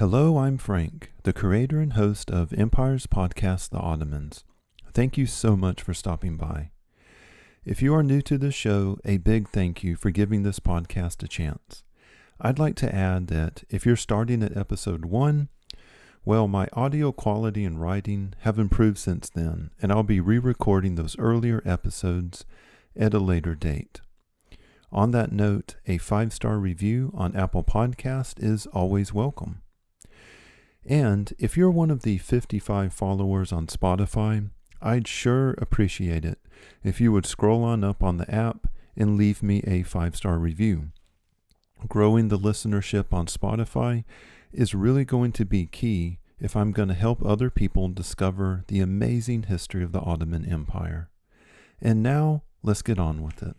Hello, I'm Frank, the creator and host of Empiresofhistorypodcast, The Ottomans. Thank you so much for stopping by. If you are new to this show, a big thank you for giving this podcast a chance. I'd like to add that if you're starting at episode 1, well, my audio quality and writing have improved since then, and I'll be re-recording those earlier episodes at a later date. On that note, a 5-star review on Apple Podcast is always welcome. And if you're one of the 55 followers on Spotify, I'd sure appreciate it if you would scroll on up on the app and leave me a 5-star review. Growing the listenership on Spotify is really going to be key if I'm going to help other people discover the amazing history of the Ottoman Empire. And now, let's get on with it.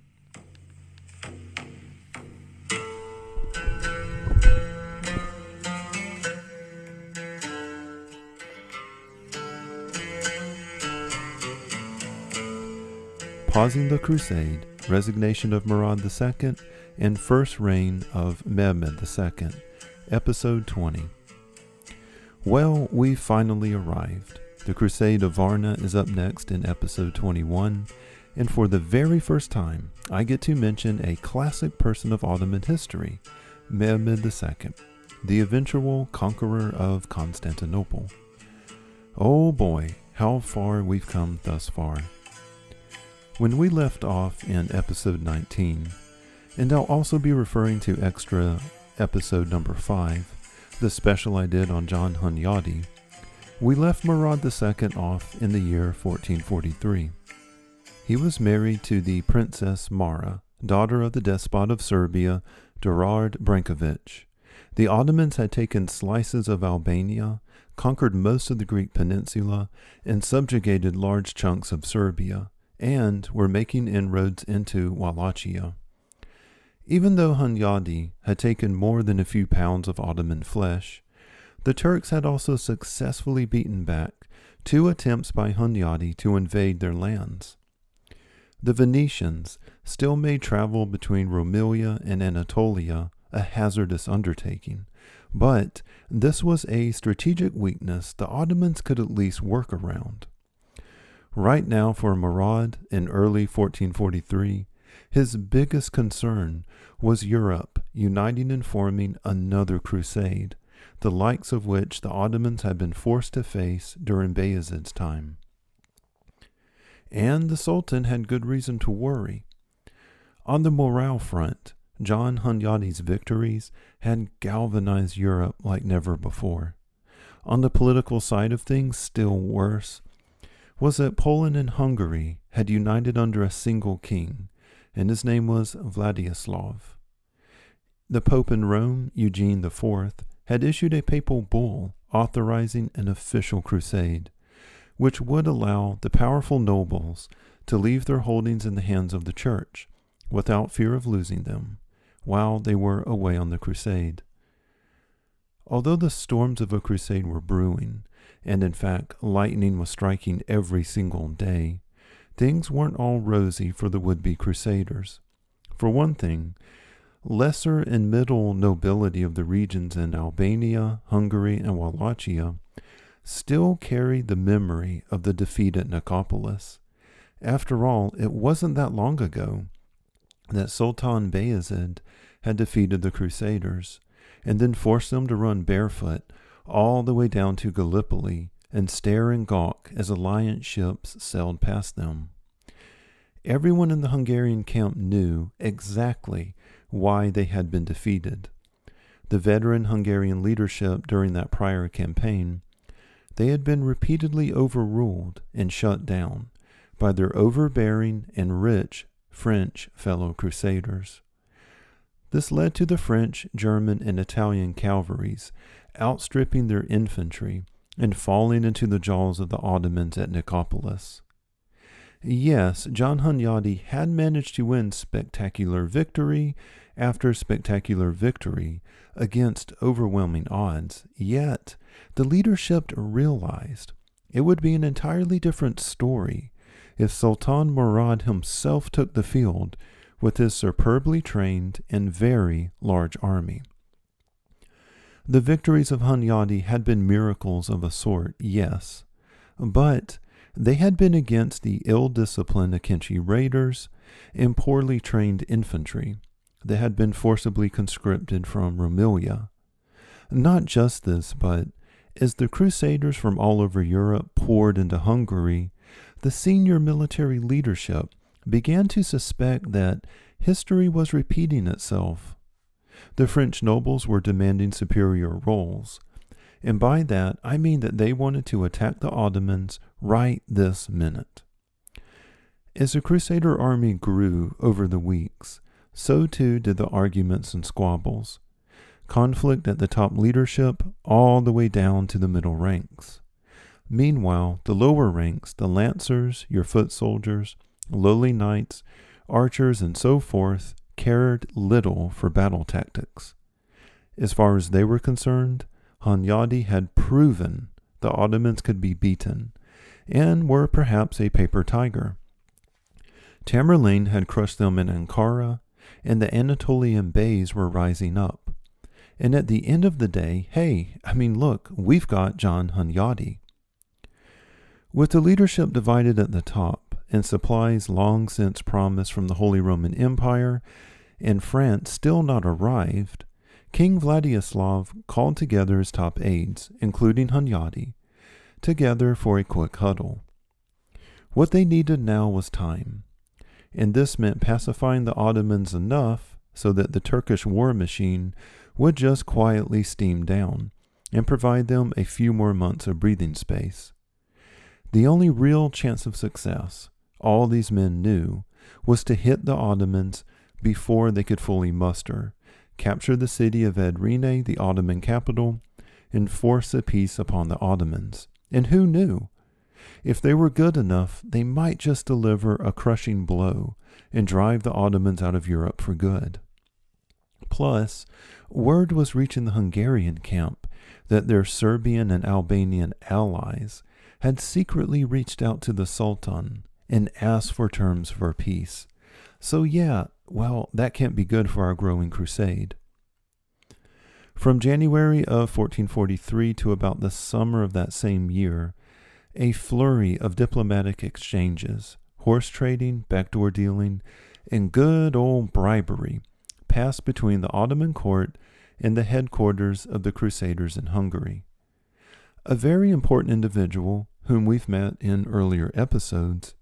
Pausing the Crusade, Resignation of Murad II, and First Reign of Mehmed II, Episode 20. Well, we finally arrived. The Crusade of Varna is up next in Episode 21, and for the very first time, I get to mention a classic person of Ottoman history, Mehmed II, the eventual conqueror of Constantinople. Oh boy, how far we've come thus far. When we left off in episode 19, and I'll also be referring to extra episode number 5, the special I did on John Hunyadi, we left Murad II off in the year 1443. He was married to the Princess Mara, daughter of the despot of Serbia, Durard Branković. The Ottomans had taken slices of Albania, conquered most of the Greek peninsula, and subjugated large chunks of Serbia, and were making inroads into Wallachia. Even though Hunyadi had taken more than a few pounds of Ottoman flesh, the Turks had also successfully beaten back 2 attempts by Hunyadi to invade their lands. The Venetians still made travel between Roumelia and Anatolia a hazardous undertaking, but this was a strategic weakness the Ottomans could at least work around. Right now for Murad in early 1443, his biggest concern was Europe uniting and forming another crusade, the likes of which the Ottomans had been forced to face during Bayezid's time. And the Sultan had good reason to worry. On the morale front, John Hunyadi's victories had galvanized Europe like never before. On the political side of things, still worse, was that Poland and Hungary had united under a single king, and his name was Vladislav. The Pope in Rome, Eugene IV, had issued a papal bull authorizing an official crusade, which would allow the powerful nobles to leave their holdings in the hands of the church without fear of losing them while they were away on the crusade. Although the storms of a crusade were brewing, and in fact lightning was striking every single day, things weren't all rosy for the would-be crusaders. For one thing, lesser and middle nobility of the regions in Albania, Hungary, and Wallachia still carried the memory of the defeat at Nicopolis. After all, it wasn't that long ago that Sultan Bayezid had defeated the Crusaders, and then forced them to run barefoot all the way down to Gallipoli and stare and gawk as alliance ships sailed past them. Everyone in the Hungarian camp knew exactly why they had been defeated. The veteran Hungarian leadership during that prior campaign, they had been repeatedly overruled and shut down by their overbearing and rich French fellow crusaders. This led to the French, German, and Italian cavalries outstripping their infantry and falling into the jaws of the Ottomans at Nicopolis. Yes, John Hunyadi had managed to win spectacular victory after spectacular victory against overwhelming odds, yet the leadership realized it would be an entirely different story if Sultan Murad himself took the field with his superbly trained and very large army. The victories of Hunyadi had been miracles of a sort, yes, but they had been against the ill-disciplined Akinci raiders and poorly trained infantry that had been forcibly conscripted from Rumelia. Not just this, but as the Crusaders from all over Europe poured into Hungary, the senior military leadership began to suspect that history was repeating itself. The French nobles were demanding superior roles, and by that I mean that they wanted to attack the Ottomans right this minute. As the Crusader army grew over the weeks, so too did the arguments and squabbles. Conflict at the top leadership all the way down to the middle ranks. Meanwhile, the lower ranks, the lancers, your foot soldiers, lowly knights, archers, and so forth, cared little for battle tactics. As far as they were concerned, Hunyadi had proven the Ottomans could be beaten, and were perhaps a paper tiger. Tamerlane had crushed them in Ankara, and the Anatolian beys were rising up. And at the end of the day, look, we've got John Hunyadi. With the leadership divided at the top, and supplies long since promised from the Holy Roman Empire, and France still not arrived, King Vladislav called together his top aides, including Hunyadi, together for a quick huddle. What they needed now was time, and this meant pacifying the Ottomans enough so that the Turkish war machine would just quietly steam down and provide them a few more months of breathing space. The only real chance of success, all these men knew, was to hit the Ottomans before they could fully muster, capture the city of Edirne, the Ottoman capital, and force a peace upon the Ottomans. And who knew? If they were good enough, they might just deliver a crushing blow and drive the Ottomans out of Europe for good. Plus, word was reaching the Hungarian camp that their Serbian and Albanian allies had secretly reached out to the Sultan and asked for terms for peace. So that can't be good for our growing crusade. From January of 1443 to about the summer of that same year, a flurry of diplomatic exchanges, horse trading, backdoor dealing, and good old bribery passed between the Ottoman court and the headquarters of the Crusaders in Hungary. A very important individual, whom we've met in earlier episodes,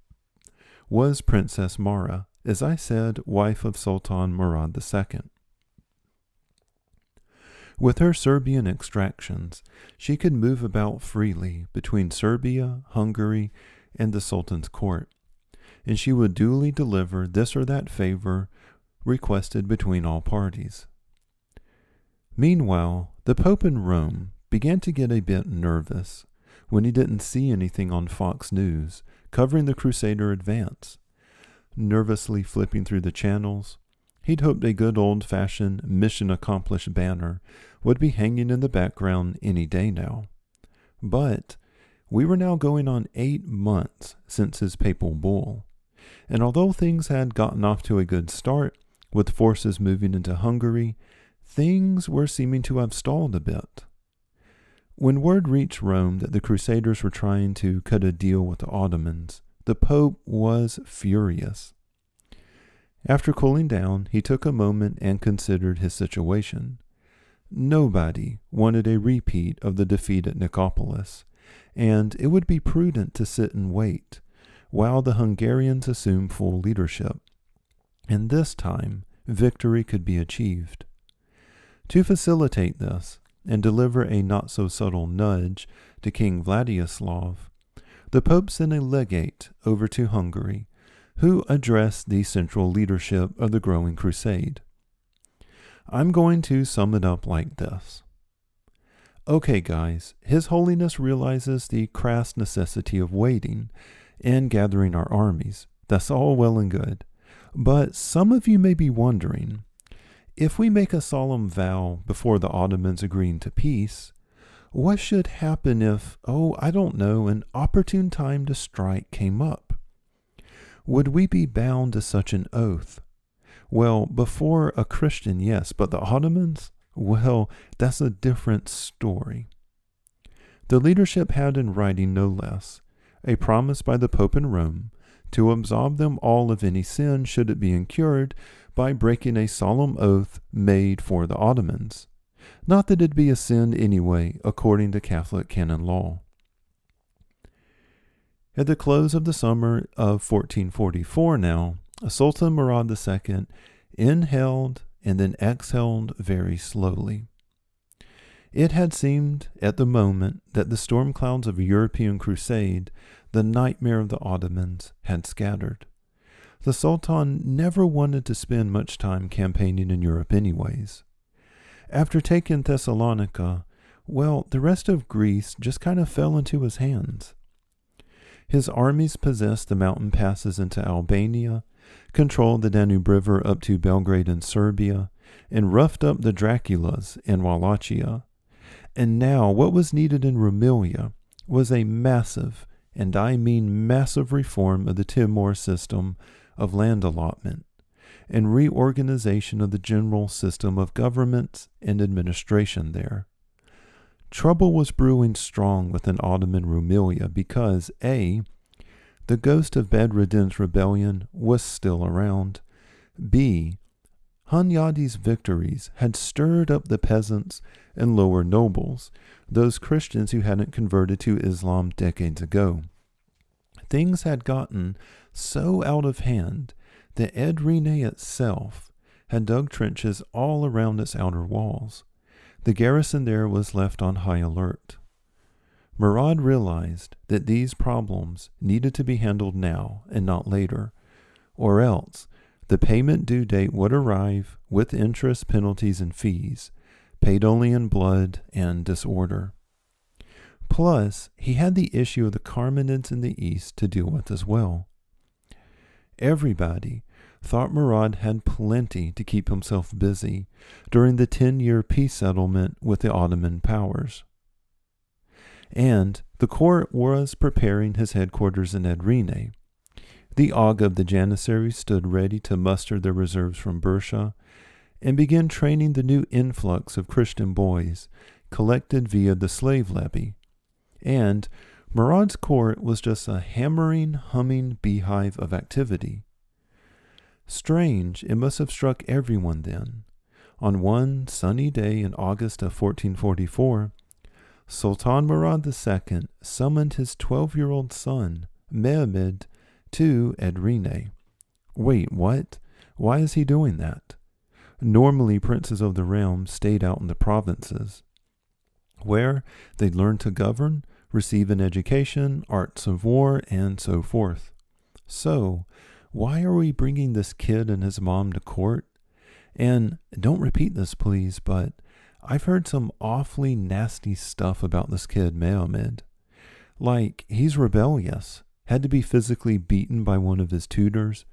was Princess Mara, as I said, wife of Sultan Murad II. With her Serbian extractions, she could move about freely between Serbia, Hungary, and the Sultan's court, and she would duly deliver this or that favor requested between all parties. Meanwhile, the Pope in Rome began to get a bit nervous when he didn't see anything on Fox News covering the Crusader advance. Nervously flipping through the channels, he'd hoped a good old-fashioned mission accomplished banner would be hanging in the background any day now. But we were now going on 8 months since his papal bull, and although things had gotten off to a good start, with forces moving into Hungary, things were seeming to have stalled a bit. When word reached Rome that the Crusaders were trying to cut a deal with the Ottomans, the Pope was furious. After cooling down, he took a moment and considered his situation. Nobody wanted a repeat of the defeat at Nicopolis, and it would be prudent to sit and wait while the Hungarians assumed full leadership. And this time, victory could be achieved. To facilitate this, and deliver a not-so-subtle nudge to King Vladislav, the Pope sent a legate over to Hungary, who addressed the central leadership of the growing crusade. I'm going to sum it up like this. Okay, guys, His Holiness realizes the crass necessity of waiting and gathering our armies. That's all well and good. But some of you may be wondering, if we make a solemn vow before the Ottomans agreeing to peace, what should happen if, an opportune time to strike came up? Would we be bound to such an oath? Well, before a Christian, yes, but the Ottomans? Well, that's a different story. The leadership had in writing no less a promise by the Pope in Rome to absolve them all of any sin should it be incurred by breaking a solemn oath made for the Ottomans. Not that it be a sin anyway, according to Catholic canon law. At the close of the summer of 1444 now, Sultan Murad II inhaled and then exhaled very slowly. It had seemed at the moment that the storm clouds of a European crusade, the nightmare of the Ottomans, had scattered. The Sultan never wanted to spend much time campaigning in Europe anyways. After taking Thessalonica, well, the rest of Greece just kind of fell into his hands. His armies possessed the mountain passes into Albania, controlled the Danube River up to Belgrade in Serbia, and roughed up the Draculas in Wallachia. And now what was needed in Rumelia was a massive, and I mean massive, reform of the Timor system of land allotment and reorganization of the general system of governments and administration there. Trouble was brewing strong within Ottoman Rumelia because A, the ghost of Bedreddin's rebellion was still around, B, Hunyadi's victories had stirred up the peasants and lower nobles, those Christians who hadn't converted to Islam decades ago. Things had gotten so out of hand that Edirne itself had dug trenches all around its outer walls. The garrison there was left on high alert. Murad realized that these problems needed to be handled now and not later, or else the payment due date would arrive with interest, penalties, and fees, paid only in blood and disorder. Plus, he had the issue of the Carmenids in the east to deal with as well. Everybody thought Murad had plenty to keep himself busy during the 10-year peace settlement with the Ottoman powers. And the court was preparing his headquarters in Edirne. The Aga of the Janissaries stood ready to muster their reserves from Bursa and begin training the new influx of Christian boys collected via the slave levy. And Murad's court was just a hammering, humming beehive of activity. Strange, it must have struck everyone then. On one sunny day in August of 1444, Sultan Murad II summoned his 12-year-old son, Mehmed II, Edirne. Wait, what? Why is he doing that? Normally, princes of the realm stayed out in the provinces, where they learned to govern, receive an education, arts of war, and so forth. So, why are we bringing this kid and his mom to court? And don't repeat this, please, but I've heard some awfully nasty stuff about this kid, Mehmed. Like, he's rebellious, had to be physically beaten by one of his tutors.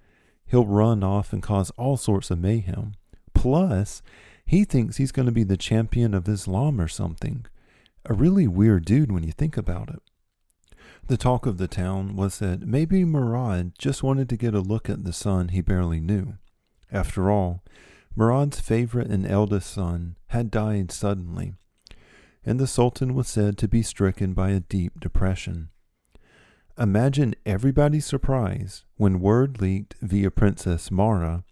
He'll run off and cause all sorts of mayhem. Plus, he thinks he's going to be the champion of Islam or something. A really weird dude when you think about it. The talk of the town was that maybe Murad just wanted to get a look at the son he barely knew. After all, Murad's favorite and eldest son had died suddenly, and the Sultan was said to be stricken by a deep depression. Imagine everybody's surprise when word leaked via Princess Mara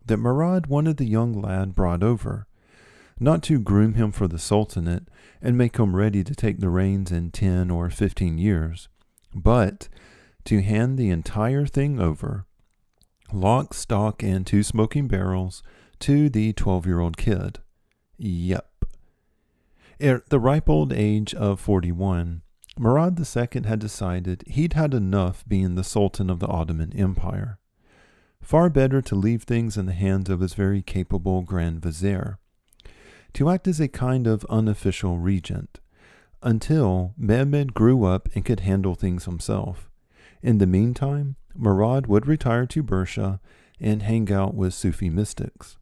that Murad wanted the young lad brought over, not to groom him for the Sultanate and make him ready to take the reins in 10 or 15 years, but to hand the entire thing over, lock, stock, and 2 smoking barrels, to the 12-year-old kid. Yep. At the ripe old age of 41, Murad II had decided he'd had enough being the Sultan of the Ottoman Empire. Far better to leave things in the hands of his very capable Grand Vizier, to act as a kind of unofficial regent, until Mehmed grew up and could handle things himself. In the meantime, Murad would retire to Bursa and hang out with Sufi mystics.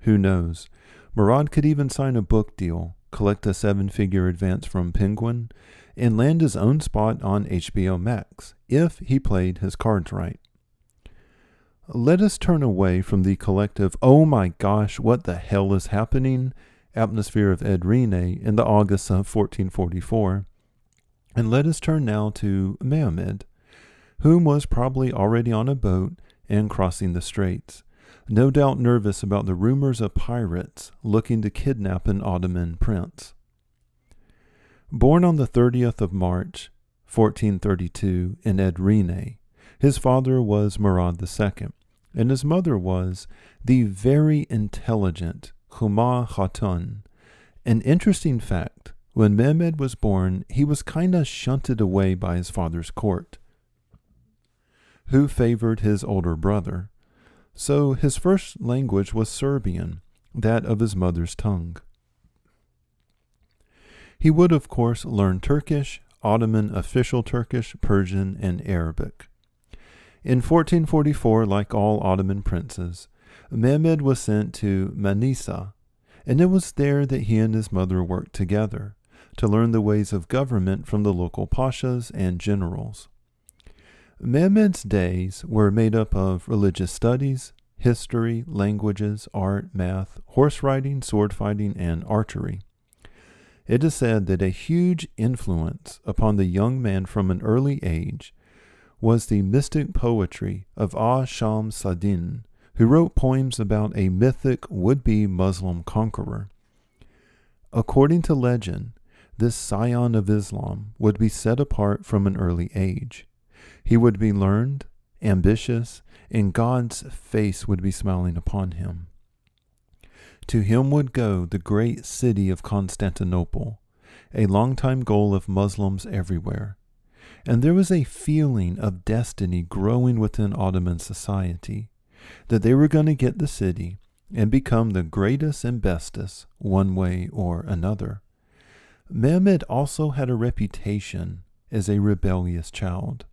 Who knows, Murad could even sign a book deal, collect a 7-figure advance from Penguin, and land his own spot on HBO Max, if he played his cards right. Let us turn away from the collective, oh my gosh, what the hell is happening, atmosphere of Edirne in the August of 1444. And let us turn now to Mehmed, whom was probably already on a boat and crossing the straits, no doubt nervous about the rumors of pirates looking to kidnap an Ottoman prince. Born on the 30th of March, 1432, in Edirne, his father was Murad II, and his mother was the very intelligent Huma Khatun. An interesting fact, when Mehmed was born, he was kinda shunted away by his father's court, who favored his older brother. So his first language was Serbian, that of his mother's tongue. He would, of course, learn Turkish, Ottoman official Turkish, Persian, and Arabic. In 1444, like all Ottoman princes, Mehmed was sent to Manisa, and it was there that he and his mother worked together to learn the ways of government from the local pashas and generals. Mehmed's days were made up of religious studies, history, languages, art, math, horse riding, sword fighting, and archery. It is said that a huge influence upon the young man from an early age was the mystic poetry of Shams Saddin, who wrote poems about a mythic would-be Muslim conqueror. According to legend, this scion of Islam would be set apart from an early age. He would be learned, ambitious, and God's face would be smiling upon him. To him would go the great city of Constantinople, a longtime goal of Muslims everywhere. And there was a feeling of destiny growing within Ottoman society, that they were going to get the city and become the greatest and bestest one way or another. Mehmed also had a reputation as a rebellious child.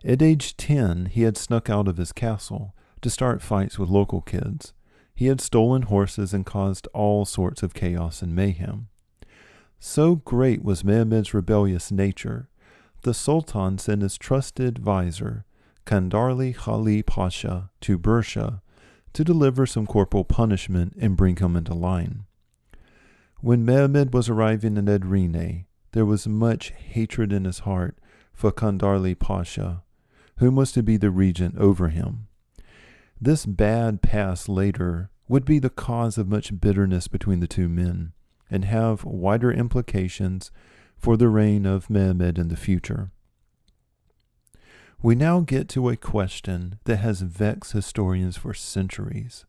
At age 10, he had snuck out of his castle to start fights with local kids. He had stolen horses and caused all sorts of chaos and mayhem. So great was Mehmed's rebellious nature, the Sultan sent his trusted advisor, Kandarli Khali Pasha, to Bursa to deliver some corporal punishment and bring him into line. When Mehmed was arriving in Edirne, there was much hatred in his heart for Kandarli Pasha, whom was to be the regent over him. This bad past later would be the cause of much bitterness between the two men, and have wider implications for the reign of Mehmed in the future. We now get to a question that has vexed historians for centuries.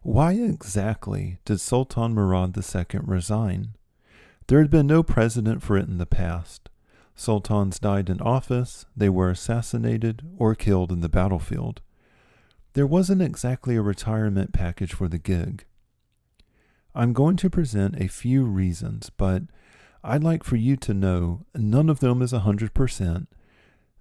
Why exactly did Sultan Murad II resign? There had been no precedent for it in the past. Sultans died in office, they were assassinated, or killed in the battlefield. There wasn't exactly a retirement package for the gig. I'm going to present a few reasons, but I'd like for you to know none of them is 100%.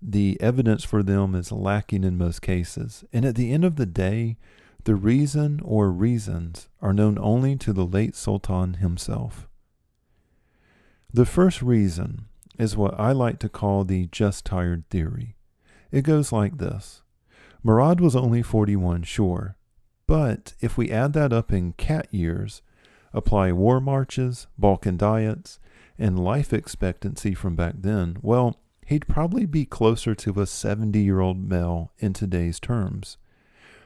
The evidence for them is lacking in most cases, and at the end of the day, the reason or reasons are known only to the late Sultan himself. The first reason is what I like to call the just tired theory. It goes like this. Murad was only 41, sure, but if we add that up in cat years, apply war marches, Balkan diets, and life expectancy from back then, well, he'd probably be closer to a 70-year-old male in today's terms.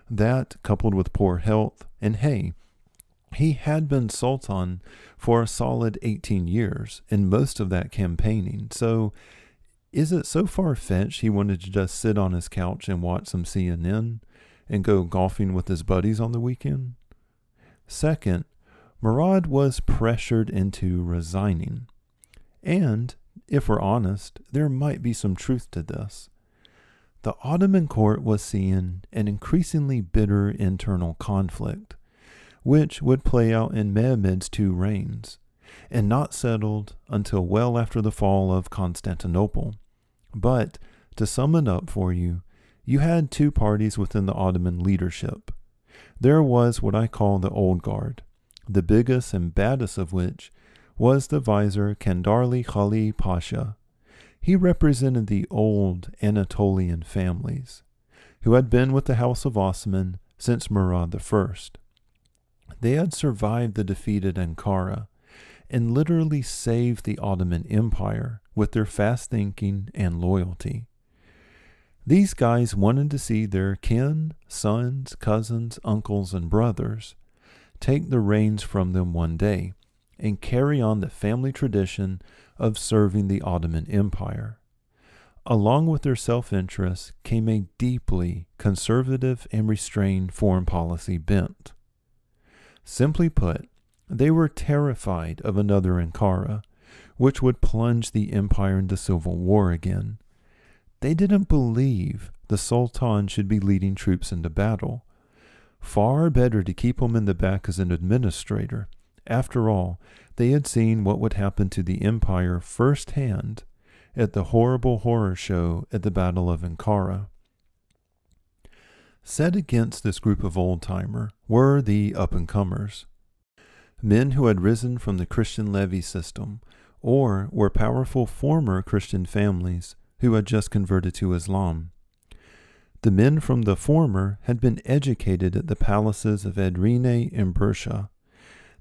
That, coupled with poor health, and hey, he had been Sultan for a solid 18 years, and most of that campaigning, so is it so far-fetched he wanted to just sit on his couch and watch some CNN and go golfing with his buddies on the weekend? Second, Murad was pressured into resigning. And, if we're honest, there might be some truth to this. The Ottoman court was seeing an increasingly bitter internal conflict, which would play out in Mehmed's 2 reigns, and not settled until well after the fall of Constantinople. But, to sum it up for you, you had 2 parties within the Ottoman leadership. There was what I call the Old Guard, the biggest and baddest of which was the vizier Kandarli Khali Pasha. He represented the old Anatolian families, who had been with the House of Osman since Murad I. They had survived the defeat at Ankara and literally saved the Ottoman Empire with their fast thinking and loyalty. These guys wanted to see their kin, sons, cousins, uncles, and brothers take the reins from them one day and carry on the family tradition of serving the Ottoman Empire. Along with their self-interest came a deeply conservative and restrained foreign policy bent. Simply put, they were terrified of another Ankara, which would plunge the empire into civil war again. They didn't believe the Sultan should be leading troops into battle. Far better to keep him in the back as an administrator. After all, they had seen what would happen to the empire firsthand at the horrible horror show at the Battle of Ankara. Set against this group of old-timer were the up-and-comers, men who had risen from the Christian levy system or were powerful former Christian families who had just converted to Islam. The men from the former had been educated at the palaces of Edirne and Bursa.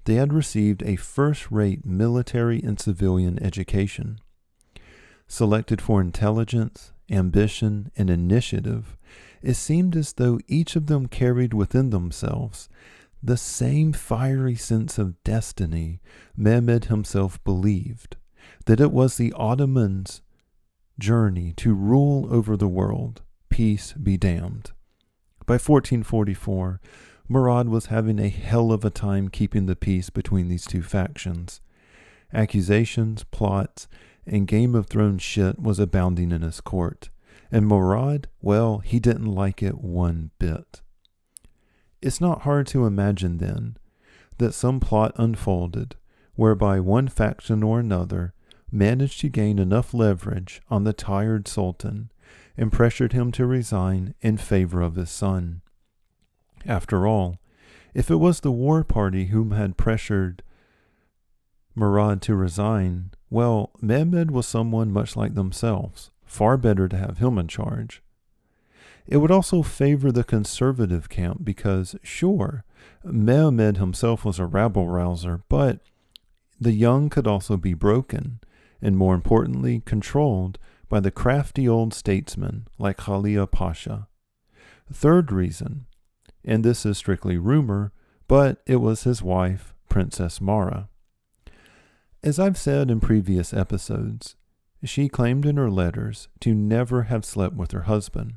They had received a first-rate military and civilian education. Selected for intelligence, ambition, and initiative, it seemed as though each of them carried within themselves the same fiery sense of destiny Mehmed himself believed, that it was the Ottomans' journey to rule over the world, peace be damned. By 1444, Murad was having a hell of a time keeping the peace between these two factions. Accusations, plots, and Game of Thrones shit was abounding in his court, and Murad, well, he didn't like it one bit. It's not hard to imagine then that some plot unfolded whereby one faction or another managed to gain enough leverage on the tired Sultan and pressured him to resign in favor of his son. After all, if it was the war party whom had pressured Murad to resign, well, Mehmed was someone much like themselves, far better to have him in charge. It would also favor the conservative camp because, sure, Mehmed himself was a rabble-rouser, but the young could also be broken, and more importantly, controlled by the crafty old statesmen like Khalil Pasha. Third reason, and this is strictly rumor, but it was his wife, Princess Mara. As I've said in previous episodes, she claimed in her letters to never have slept with her husband.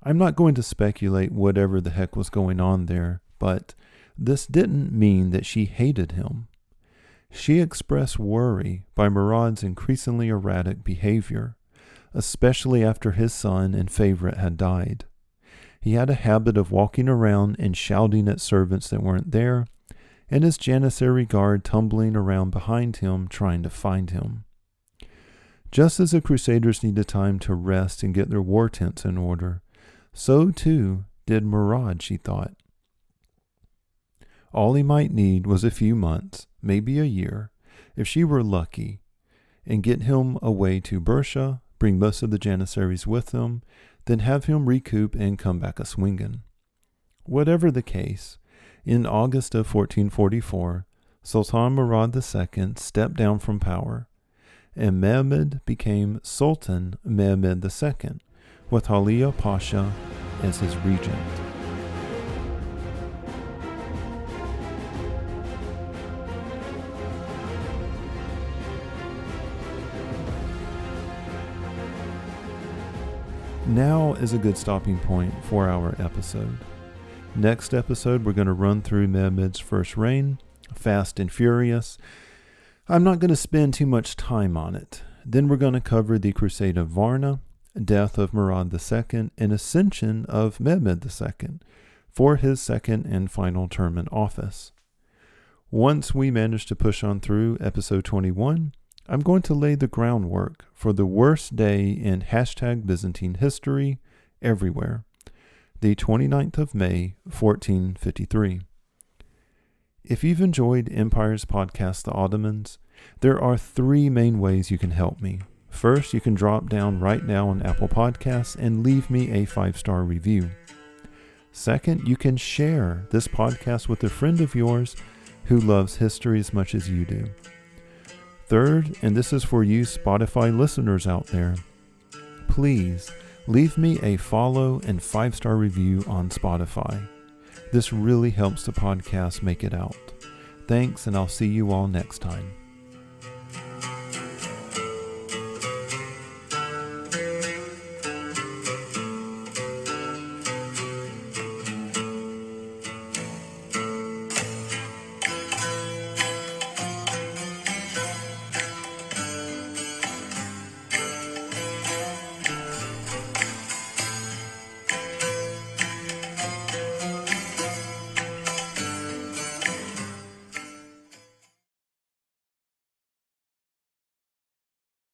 I'm not going to speculate whatever the heck was going on there, but this didn't mean that she hated him. She expressed worry by Murad's increasingly erratic behavior, especially after his son and favorite had died. He had a habit of walking around and shouting at servants that weren't there, and his Janissary guard tumbling around behind him trying to find him. Just as the Crusaders needed time to rest and get their war tents in order, so too did Murad, she thought. All he might need was a few months, maybe a year, if she were lucky, and get him away to Bursa, bring most of the Janissaries with him, then have him recoup and come back a-swingin'. Whatever the case, in August of 1444, Sultan Murad II stepped down from power, and Mehmed became Sultan Mehmed II, with Khalil Pasha as his regent. Now is a good stopping point for our episode. Next episode, we're going to run through Mehmed's first reign, fast and furious. I'm not going to spend too much time on it. Then we're going to cover the Crusade of Varna, death of Murad II, and ascension of Mehmed II for his second and final term in office. Once we manage to push on through episode 21, I'm going to lay the groundwork for the worst day in #Byzantine history everywhere, the 29th of May, 1453. If you've enjoyed Empire's podcast, The Ottomans, there are 3 main ways you can help me. First, you can drop down right now on Apple Podcasts and leave me a 5-star review. Second, you can share this podcast with a friend of yours who loves history as much as you do. Third, and this is for you Spotify listeners out there, please leave me a follow and 5-star review on Spotify. This really helps the podcast make it out. Thanks, and I'll see you all next time.